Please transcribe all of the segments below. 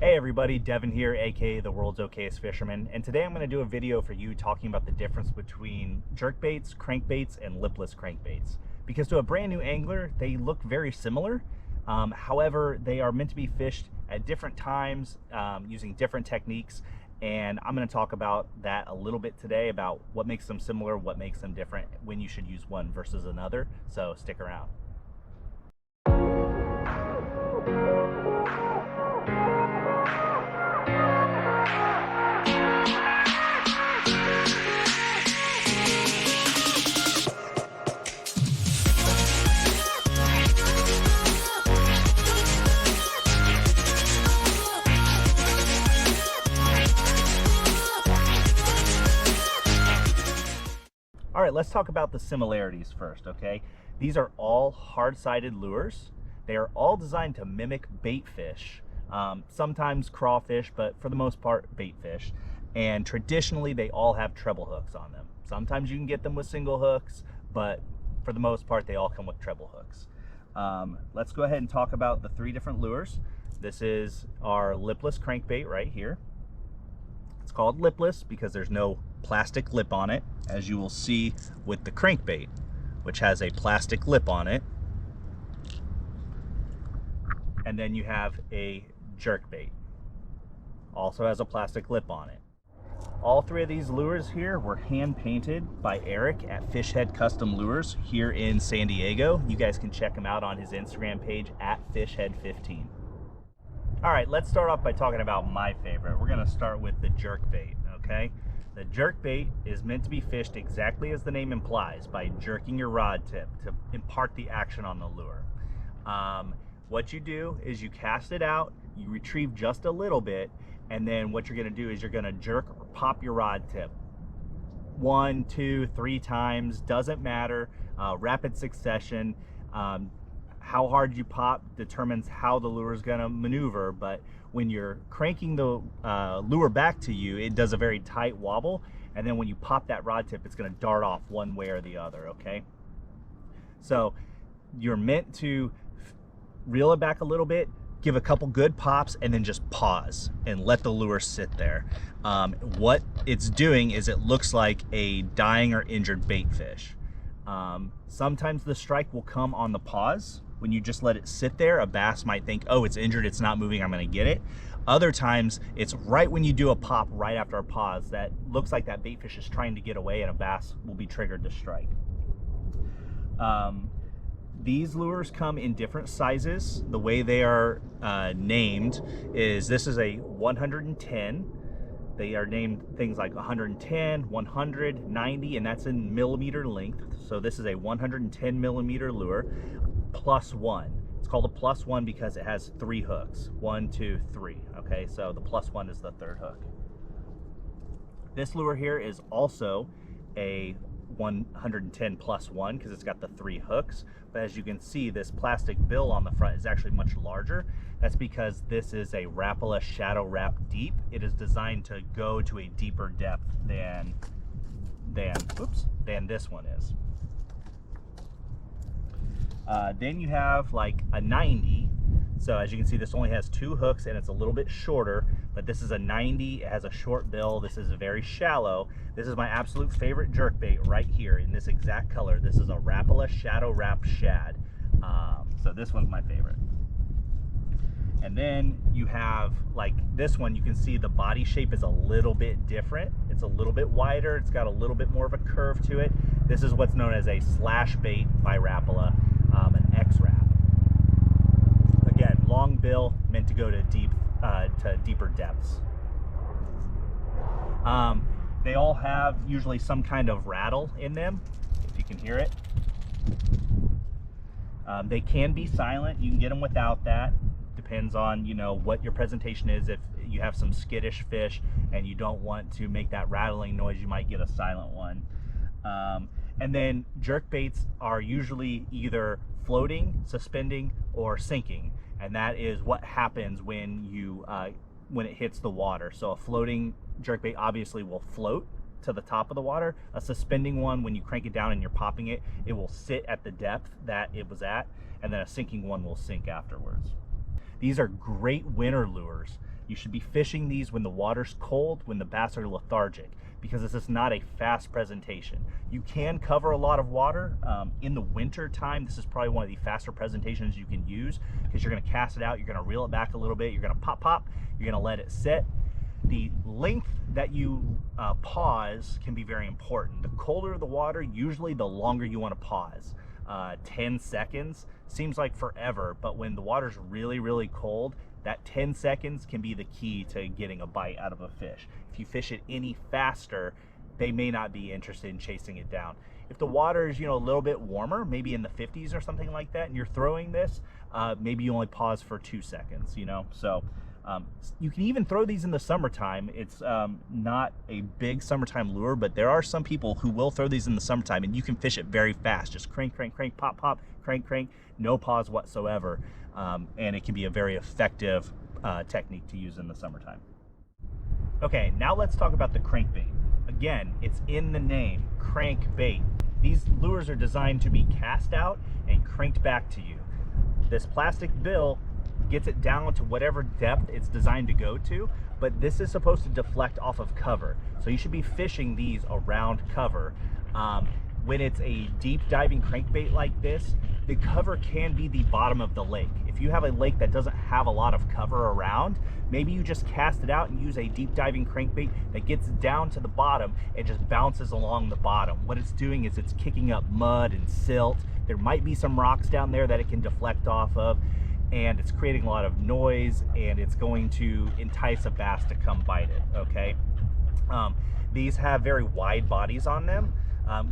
Hey everybody, Devin here, aka the world's okayest fisherman, and today I'm going to do a video for you talking about the difference between jerkbaits, crankbaits, and lipless crankbaits. Because to a brand new angler, they look very similar. However, they are meant to be fished at different times using different techniques, and I'm going to talk about that a little bit today, about what makes them similar, what makes them different, when you should use one versus another. So stick around. All right, let's talk about the similarities first, okay? These are all hard-sided lures. They are all designed to mimic bait fish, sometimes crawfish, but for the most part, bait fish. And traditionally, they all have treble hooks on them. Sometimes you can get them with single hooks, but for the most part, they all come with treble hooks. Let's go ahead and talk about the three different lures. This is our lipless crankbait right here. It's called lipless because there's no plastic lip on it, as you will see with the crankbait, which has a plastic lip on it. And then you have a jerkbait, also has a plastic lip on it. All three of these lures here were hand painted by Eric at Fishhead Custom Lures here in San Diego. You guys can check him out on his Instagram page at Fishhead15. All right, let's start off by talking about my favorite. We're gonna start with the jerkbait, okay? The jerkbait is meant to be fished exactly as the name implies, by jerking your rod tip to impart the action on the lure. What you do is you cast it out, you retrieve just a little bit, and then what you're gonna do is you're gonna jerk or pop your rod tip. 1, 2, 3 times, doesn't matter, rapid succession. How hard you pop determines how the lure is going to maneuver, but when you're cranking the lure back to you, it does a very tight wobble, and then when you pop that rod tip, it's going to dart off one way or the other, okay? So you're meant to reel it back a little bit, give a couple good pops, and then just pause and let the lure sit there. What it's doing is it looks like a dying or injured bait fish. Sometimes the strike will come on the pause. When you just let it sit there, a bass might think, oh, it's injured, it's not moving, I'm gonna get it. Other times, it's right when you do a pop right after a pause that looks like that bait fish is trying to get away, and a bass will be triggered to strike. These lures come in different sizes. The way they are named is, this is a 110. They are named things like 110, 100, 90, and that's in millimeter length. So this is a 110 millimeter lure, +1. It's called a +1 because it has 3 hooks. 1, 2, 3. Okay, so the +1 is the third hook. This lure here is also a 110 +1 because it's got the 3 hooks. But as you can see, this plastic bill on the front is actually much larger. That's because this is a Rapala Shadow Wrap Deep. It is designed to go to a deeper depth than this one is. Then you have like a 90. So as you can see, this only has 2 hooks and it's a little bit shorter, but this is a 90. It has a short bill. This is very shallow. This is my absolute favorite jerkbait right here in this exact color. This is a Rapala Shadow Wrap Shad. So this one's my favorite. And then you have like this one, you can see the body shape is a little bit different. It's a little bit wider. It's got a little bit more of a curve to it. This is what's known as a slash bait by Rapala, an X-Wrap. Again, long bill, meant to go to deeper depths. They all have usually some kind of rattle in them, if you can hear it. They can be silent. You can get them without that. Depends on, you know, what your presentation is. If you have some skittish fish and you don't want to make that rattling noise, you might get a silent one. And then jerkbaits are usually either floating, suspending, or sinking, and that is what happens when you when it hits the water. So a floating jerkbait obviously will float to the top of the water. A suspending one, when you crank it down and you're popping it, it will sit at the depth that it was at, and then a sinking one will sink afterwards. These are great winter lures You should be fishing these when the water's cold, when the bass are lethargic, because this is not a fast presentation. You can cover a lot of water. In the winter time, this is probably one of the faster presentations you can use, because you're gonna cast it out, you're gonna reel it back a little bit, you're gonna pop, you're gonna let it sit. The length that you pause can be very important. The colder the water, usually the longer you want to pause. 10 seconds seems like forever, but when the water's really, really cold, that 10 seconds can be the key to getting a bite out of a fish. If you fish it any faster, they may not be interested in chasing it down. If the water is, a little bit warmer, maybe in the 50s or something like that, and you're throwing this, maybe you only pause for 2 seconds, So you can even throw these in the summertime. It's not a big summertime lure, but there are some people who will throw these in the summertime, and you can fish it very fast. Just crank, pop, crank, no pause whatsoever. And it can be a very effective technique to use in the summertime. Okay, now let's talk about the crankbait. Again, it's in the name, crankbait. These lures are designed to be cast out and cranked back to you. This plastic bill gets it down to whatever depth it's designed to go to, but this is supposed to deflect off of cover. So you should be fishing these around cover. When it's a deep diving crankbait like this, the cover can be the bottom of the lake. If you have a lake that doesn't have a lot of cover around, maybe you just cast it out and use a deep diving crankbait that gets down to the bottom and just bounces along the bottom. What it's doing is it's kicking up mud and silt. There might be some rocks down there that it can deflect off of, and it's creating a lot of noise, and it's going to entice a bass to come bite it, okay? These have very wide bodies on them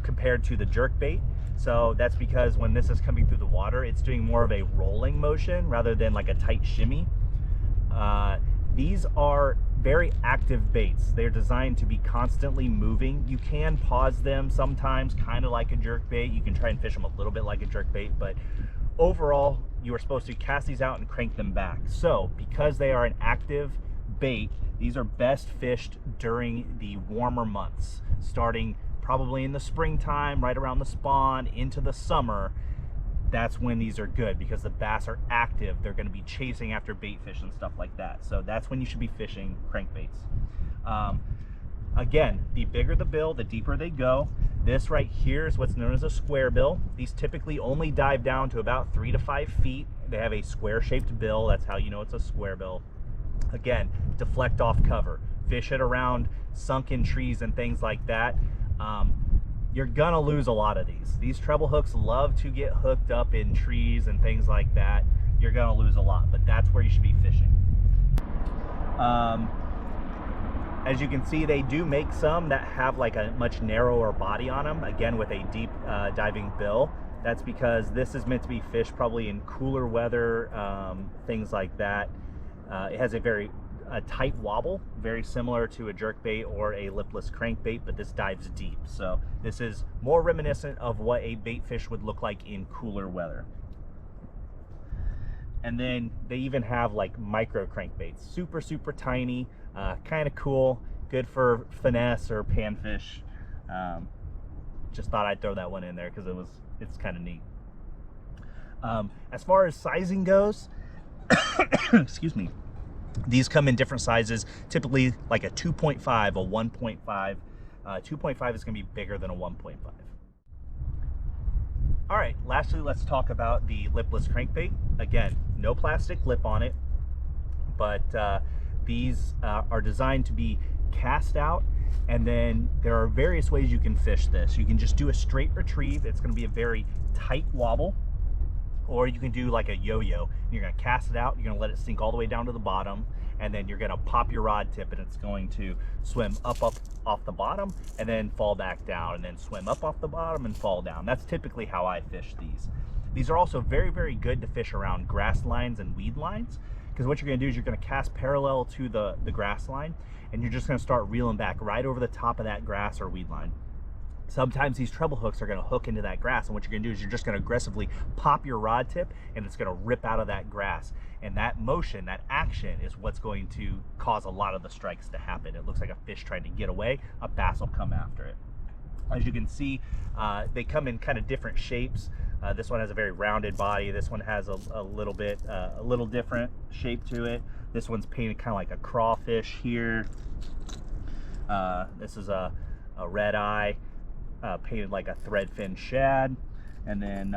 compared to the jerkbait. So that's because when this is coming through the water, it's doing more of a rolling motion rather than like a tight shimmy. These are very active baits. They're designed to be constantly moving. You can pause them sometimes, kind of like a jerkbait. You can try and fish them a little bit like a jerkbait, but overall, you are supposed to cast these out and crank them back. So because they are an active bait, these are best fished during the warmer months, starting probably in the springtime, right around the spawn, into the summer. That's when these are good, because the bass are active. They're going to be chasing after bait fish and stuff like that. So that's when you should be fishing crankbaits. Again, the bigger the bill, the deeper they go. This right here is what's known as a square bill. These typically only dive down to about 3 to 5 feet. They have a square shaped bill. That's how you know it's a square bill. Again, deflect off cover. Fish it around sunken trees and things like that. You're gonna lose a lot of these. These treble hooks love to get hooked up in trees and things like that. You're gonna lose a lot, but that's where you should be fishing. As you can see, they do make some that have like a much narrower body on them, again with a deep diving bill. That's because this is meant to be fished probably in cooler weather, things like that. It has a tight wobble, very similar to a jerkbait or a lipless crankbait, but this dives deep. So this is more reminiscent of what a bait fish would look like in cooler weather. And then they even have like micro crankbaits, super tiny, kind of cool, good for finesse or panfish. Just thought I'd throw that one in there because it's kind of neat. As far as sizing goes, excuse me, these come in different sizes, typically like a 2.5, a 1.5. 2.5 is going to be bigger than a 1.5. All right, lastly, let's talk about the lipless crankbait. Again, no plastic lip on it, but these are designed to be cast out, and then there are various ways you can fish this. You can just do a straight retrieve. It's going to be a very tight wobble. Or you can do like a yo-yo. You're gonna cast it out, you're gonna let it sink all the way down to the bottom, and then you're gonna pop your rod tip, and it's going to swim up off the bottom, and then fall back down, and then swim up off the bottom and fall down. That's typically how I fish these. These are also very good to fish around grass lines and weed lines, because what you're gonna do is you're gonna cast parallel to the grass line, and you're just gonna start reeling back right over the top of that grass or weed line. Sometimes these treble hooks are going to hook into that grass, and what you're going to do is you're just going to aggressively pop your rod tip, and it's going to rip out of that grass. And that motion, that action, is what's going to cause a lot of the strikes to happen. It looks like a fish trying to get away. A bass will come after it. As you can see, they come in kind of different shapes. This one has a very rounded body. This one has a little bit, a little different shape to it. This one's painted kind of like a crawfish here. This is a red eye, painted like a threadfin shad. And then,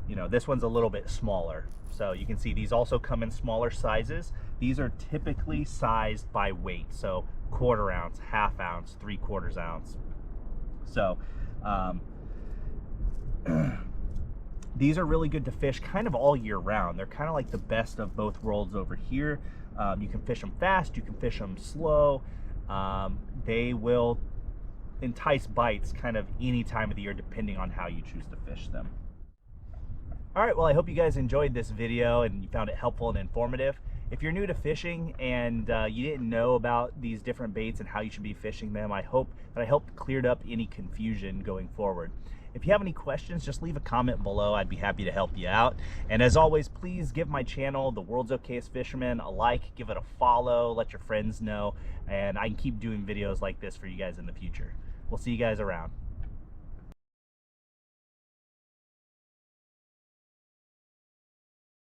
you know, this one's a little bit smaller. So you can see these also come in smaller sizes. These are typically sized by weight. So 1/4 ounce, 1/2 ounce, 3/4 ounce. So these are really good to fish kind of all year round. They're kind of like the best of both worlds over here. You can fish them fast, you can fish them slow. They will entice bites kind of any time of the year depending on how you choose to fish them. All right, well, I hope you guys enjoyed this video and you found it helpful and informative. If you're new to fishing and you didn't know about these different baits and how you should be fishing them, I hope that I helped cleared up any confusion going forward. If you have any questions, just leave a comment below. I'd be happy to help you out. And as always, please give my channel, The World's Okayest Fisherman, a like, give it a follow, let your friends know, and I can keep doing videos like this for you guys in the future. We'll see you guys around.